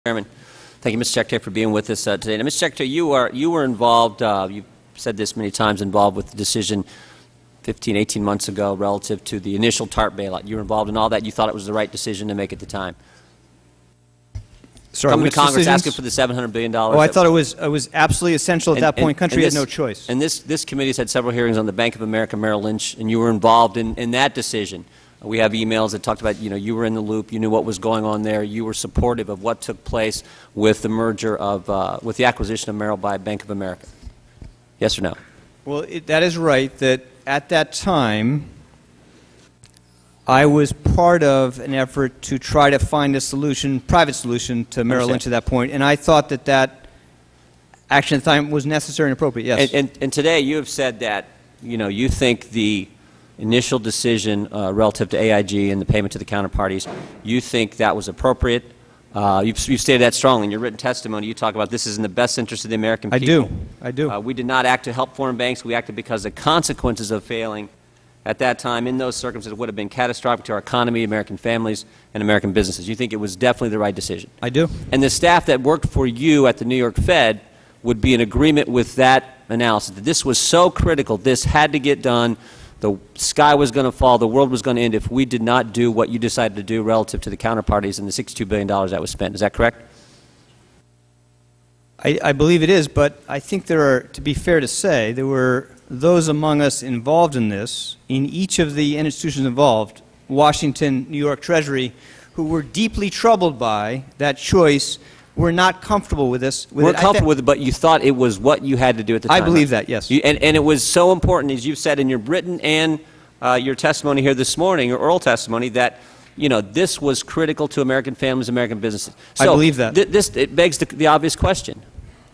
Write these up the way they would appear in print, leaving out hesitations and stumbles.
Chairman. Thank you, Mr. Secretary, for being with us today. Now, Mr. Secretary, you were involved, you've said this many times, involved with the decision 15, 18 months ago relative to the initial TARP bailout. You were involved in all that. You thought it was the right decision to make at the time. Sorry, coming to Congress decisions? asking for the $700 billion. Oh, I thought it was absolutely essential at that point. Country had no choice. And this committee has had several hearings on the Bank of America Merrill Lynch, and you were involved in that decision. We have emails that talked about, you were in the loop, you knew what was going on there, you were supportive of what took place with the merger of, with the acquisition of Merrill by Bank of America. Yes or no? Well, that is right, that at that time, I was part of an effort to try to find a solution, private solution to Merrill Lynch at that point, and I thought that that action at the time was necessary and appropriate, yes. And today you have said that, you think the initial decision relative to AIG and the payment to the counterparties, you think that was appropriate. You've stated that strongly in your written testimony. You talk about this is in the best interest of the American people. I do. We did not act to help foreign banks. We acted because the consequences of failing at that time in those circumstances would have been catastrophic to our economy, American families, and American businesses. You think it was definitely the right decision. I do. And the staff that worked for you at the New York Fed would be in agreement with that analysis, that this was so critical, this had to get done. The sky was going to fall, the world was going to end if we did not do what you decided to do relative to the counterparties and the $62 billion that was spent. Is that correct? I believe it is, but I think there are, to be fair to say, there were those among us involved in this, in each of the institutions involved, Washington, New York, Treasury, who were deeply troubled by that choice, were not comfortable with this. We're comfortable with it, but you thought it was what you had to do at the time. I believe that, yes. And it was so important, as you've said in your written and your testimony here this morning, your oral testimony, that this was critical to American families, American businesses. So I believe that. It begs the obvious question.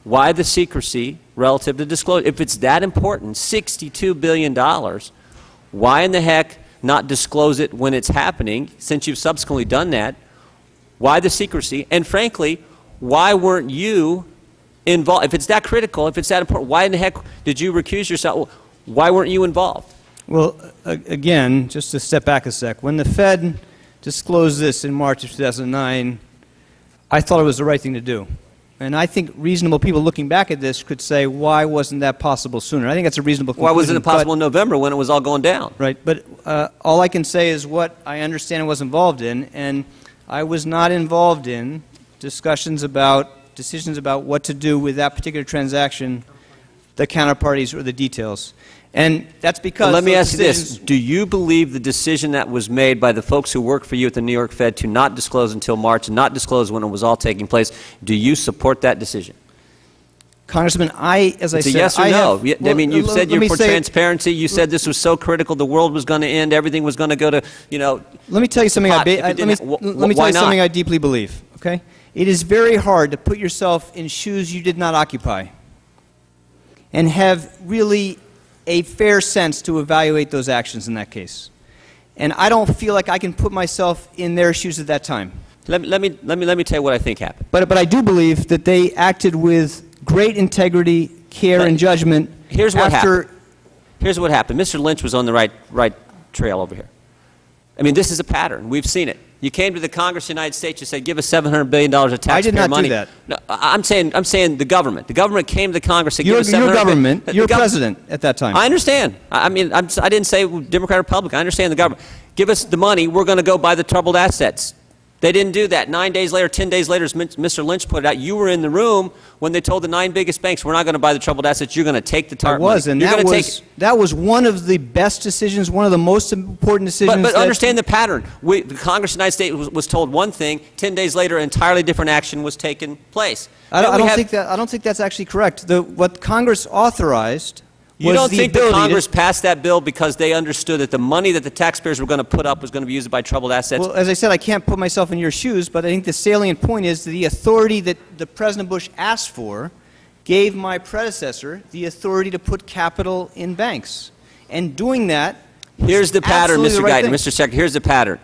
Why the secrecy relative to disclosure? If it's that important, $62 billion, why in the heck not disclose it when it's happening, since you've subsequently done that? Why the secrecy? And frankly, why weren't you involved? If it's that critical, if it's that important, why in the heck did you recuse yourself? Why weren't you involved? Well, again, just to step back a sec, when the Fed disclosed this in March of 2009, I thought it was the right thing to do. And I think reasonable people looking back at this could say, why wasn't that possible sooner? I think that's a reasonable conclusion. Why wasn't it possible in November when it was all going down? Right, but all I can say is what I understand and was involved in, and I was not involved in decisions about what to do with that particular transaction, the counterparties or the details. And that's because let me ask you this. Do you believe the decision that was made by the folks who work for you at the New York Fed to not disclose until March and not disclose when it was all taking place, do you support that decision? Congressman, as I said, yes or no? I mean, you've said you're for transparency. You said this was so critical, the world was going to end, everything was going to go to, Let me tell you something. Let me tell you something I deeply believe. Okay, it is very hard to put yourself in shoes you did not occupy, and have really a fair sense to evaluate those actions in that case. And I don't feel like I can put myself in their shoes at that time. Let me tell you what I think happened. But I do believe that they acted with great integrity, care, and judgment. Here's what happened. Here's what happened. Mr. Lynch was on the right trail over here. I mean, this is a pattern. We've seen it. You came to the Congress of the United States. You said, "Give us $700 billion of taxpayer money." I did not do that. No, I'm saying the government. The government came to the Congress and gave us $700 billion. Your government. Your president at that time. I understand. I mean, I didn't say Democrat or Republican. I understand the government. Give us the money. We're going to go buy the troubled assets. They didn't do that. 9 days later, 10 days later, as Mr. Lynch put it out, you were in the room when they told the 9 biggest banks, we're not going to buy the troubled assets, you're going to take the TARP money. And that was one of the best decisions, one of the most important decisions. But understand the pattern. The Congress of the United States was told one thing, 10 days later, entirely different action was taken place. I don't think that's actually correct. What Congress authorized You don't think that Congress passed that bill because they understood that the money that the taxpayers were going to put up was going to be used by troubled assets? Well, as I said, I can't put myself in your shoes, but I think the salient point is that the authority that President Bush asked for gave my predecessor the authority to put capital in banks. And doing that, here's the pattern, Mr. Geithner. Mr. Secretary, here's the pattern.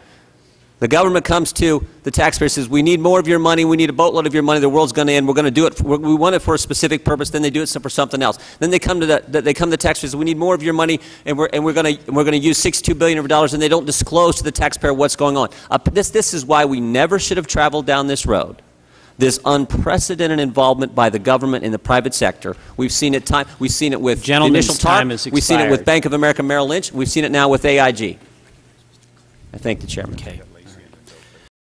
The government comes to the taxpayer and says, we need more of your money, we need a boatload of your money, the world's going to end, we're going to do it, we want it for a specific purpose, then they do it for something else. Then they come to the taxpayer and say, we need more of your money, and we're going to use $62 billion of dollars, and they don't disclose to the taxpayer what's going on. This is why we never should have traveled down this road. this unprecedented involvement by the government in the private sector. We've seen it We've seen it with the initial TARP. We've seen it with Bank of America Merrill Lynch. We've seen it now with AIG. I thank the Chairman. Okay.